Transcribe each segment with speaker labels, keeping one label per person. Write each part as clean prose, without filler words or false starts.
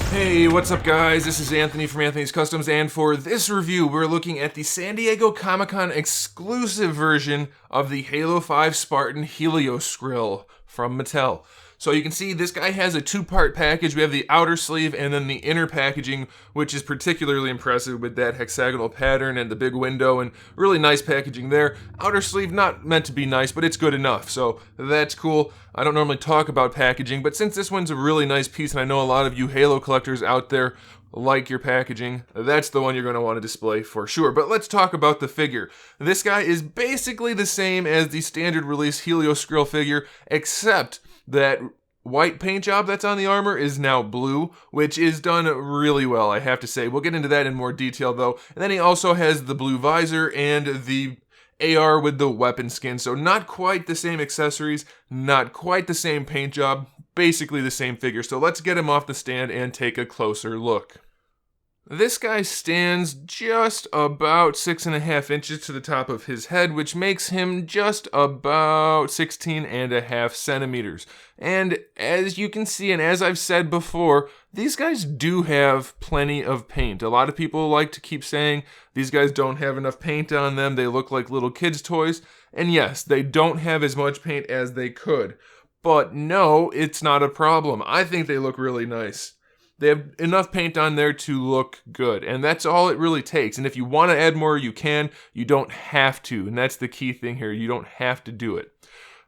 Speaker 1: Hey, what's up guys? This is Anthony from AnthonysCustoms, and for this review, we're looking at the San Diego Comic-Con exclusive version of the Halo 5 Spartan HELIOSKRILL from Mattel. So you can see this guy has a two-part package. We have the outer sleeve and then the inner packaging, which is particularly impressive with that hexagonal pattern and the big window and really nice packaging there. Outer sleeve not meant to be nice, but it's good enough, so that's cool. I don't normally talk about packaging, but since this one's a really nice piece, and I know a lot of you Halo collectors out there like your packaging, that's the one you're going to want to display for sure. But let's talk about the figure. This guy is basically the same as the standard release HELIOSKRILL figure, except that white paint job that's on the armor is now blue, which is done really well, I have to say. We'll get into that in more detail though. And then he also has the blue visor and the AR with the weapon skin, so not quite the same accessories, not quite the same paint job, basically the same figure. So let's get him off the stand and take a closer look. This guy stands just about 6.5 inches to the top of his head, which makes him just about 16.5 centimeters. And as you can see, and as I've said before, these guys do have plenty of paint. A lot of people like to keep saying these guys don't have enough paint on them, they look like little kids' toys. And yes, they don't have as much paint as they could. But no, it's not a problem. I think they look really nice. They have enough paint on there to look good, and that's all it really takes. And if you want to add more, you can. You don't have to, and that's the key thing here. You don't have to do it.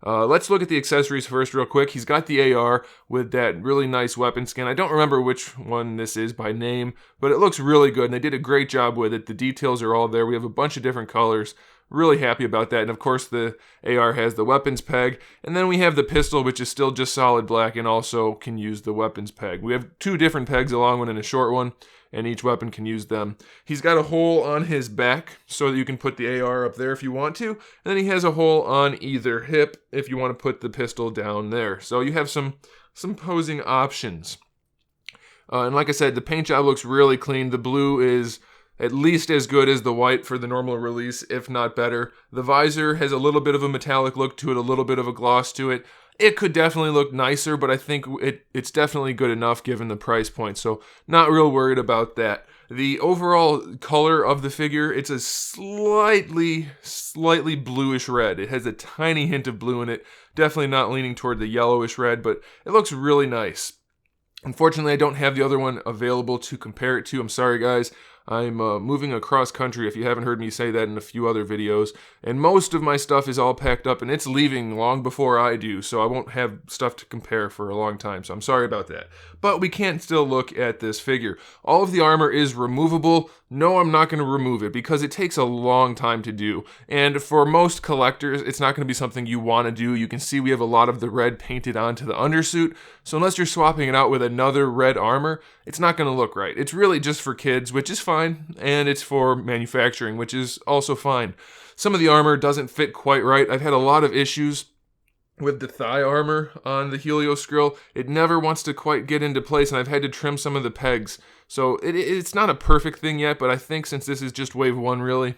Speaker 1: Let's look at the accessories first real quick. He's got the AR with that really nice weapon skin. I don't remember which one this is by name, but it looks really good, and they did a great job with it. The details are all there. We have a bunch of different colors. Really happy about that. And of course the AR has the weapons peg. And then we have the pistol, which is still just solid black and also can use the weapons peg. We have two different pegs, a long one and a short one, and each weapon can use them. He's got a hole on his back so that you can put the AR up there if you want to. And then he has a hole on either hip if you want to put the pistol down there. So you have some posing options. And like I said, the paint job looks really clean. The blue is at least as good as the white for the normal release, if not better. The visor has a little bit of a metallic look to it, a little bit of a gloss to it. It could definitely look nicer, but I think it's definitely good enough given the price point, so not real worried about that. The overall color of the figure, it's a slightly bluish red. It has a tiny hint of blue in it, definitely not leaning toward the yellowish red, but it looks really nice. Unfortunately, I don't have the other one available to compare it to. I'm sorry, guys. I'm moving across country, if you haven't heard me say that in a few other videos, and most of my stuff is all packed up, and it's leaving long before I do, so I won't have stuff to compare for a long time, so I'm sorry about that. But we can still look at this figure. All of the armor is removable. No, I'm not going to remove it, because it takes a long time to do, and for most collectors, it's not going to be something you want to do. You can see we have a lot of the red painted onto the undersuit, so unless you're swapping it out with another red armor, it's not going to look right. It's really just for kids, which is fine, and it's for manufacturing, which is also fine. Some of the armor doesn't fit quite right. I've had a lot of issues with the thigh armor on the HELIOSKRILL. It never wants to quite get into place, and I've had to trim some of the pegs. So it's not a perfect thing yet, but I think since this is just wave 1 really,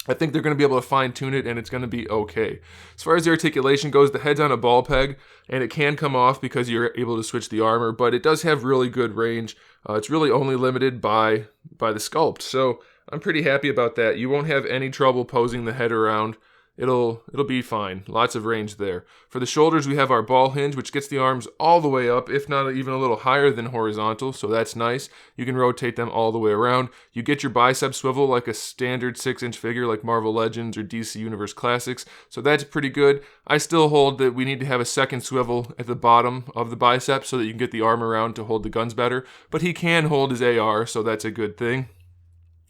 Speaker 1: I think they're going to be able to fine-tune it, and it's going to be okay. As far as the articulation goes, the head's on a ball peg, and it can come off because you're able to switch the armor, but it does have really good range. It's really only limited by the sculpt, so I'm pretty happy about that. You won't have any trouble posing the head around. It'll be fine. Lots of range there. For the shoulders, we have our ball hinge, which gets the arms all the way up, if not even a little higher than horizontal, so that's nice. You can rotate them all the way around. You get your bicep swivel like a standard 6-inch figure like Marvel Legends or DC Universe Classics, so that's pretty good. I still hold that we need to have a second swivel at the bottom of the bicep so that you can get the arm around to hold the guns better, but he can hold his AR, so that's a good thing.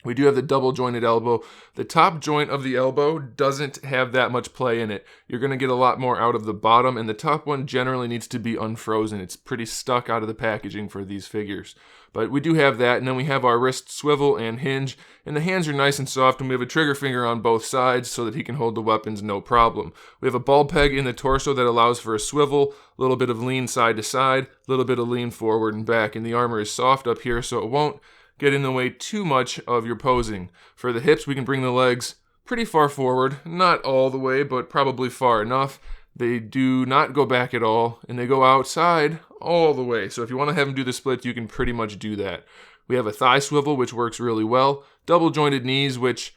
Speaker 1: We do have the double jointed elbow. The top joint of the elbow doesn't have that much play in it. You're going to get a lot more out of the bottom, and the top one generally needs to be unfrozen. It's pretty stuck out of the packaging for these figures. But we do have that, and then we have our wrist swivel and hinge, and the hands are nice and soft, and we have a trigger finger on both sides so that he can hold the weapons no problem. We have a ball peg in the torso that allows for a swivel, a little bit of lean side to side, a little bit of lean forward and back, and the armor is soft up here so it won't get in the way too much of your posing. For the hips, we can bring the legs pretty far forward, not all the way, but probably far enough. They do not go back at all, and they go outside all the way. So if you want to have them do the split, you can pretty much do that. We have a thigh swivel, which works really well. Double jointed knees, which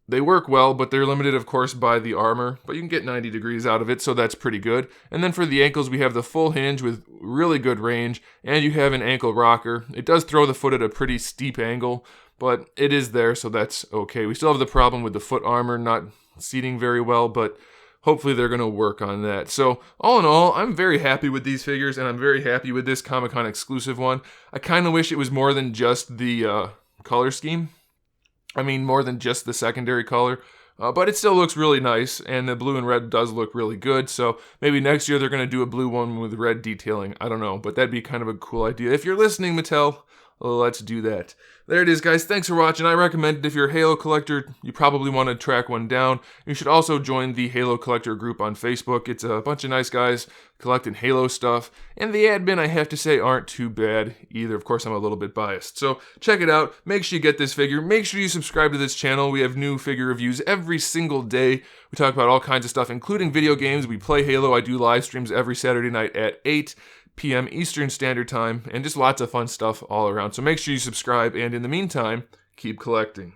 Speaker 1: they work well, but they're limited, of course, by the armor. But you can get 90 degrees out of it, so that's pretty good. And then for the ankles, we have the full hinge with really good range, and you have an ankle rocker. It does throw the foot at a pretty steep angle, but it is there, so that's okay. We still have the problem with the foot armor not seating very well, but hopefully they're going to work on that. So all in all, I'm very happy with these figures, and I'm very happy with this Comic-Con exclusive one. I kind of wish it was more than just the color scheme. I mean, more than just the secondary color. But it still looks really nice, and the blue and red does look really good. So maybe next year they're going to do a blue one with red detailing. I don't know, but that'd be kind of a cool idea. If you're listening, Mattel, let's do that. There it is, guys. Thanks for watching. I recommend it. If you're a Halo collector, you probably want to track one down. You should also join the Halo collector group on Facebook. It's a bunch of nice guys collecting Halo stuff. And the admin, I have to say, aren't too bad either. Of course, I'm a little bit biased. So check it out. Make sure you get this figure. Make sure you subscribe to this channel. We have new figure reviews every single day. We talk about all kinds of stuff, including video games. We play Halo. I do live streams every Saturday night at 8 p.m. Eastern Standard Time, and just lots of fun stuff all around. So make sure you subscribe, and in the meantime, keep collecting.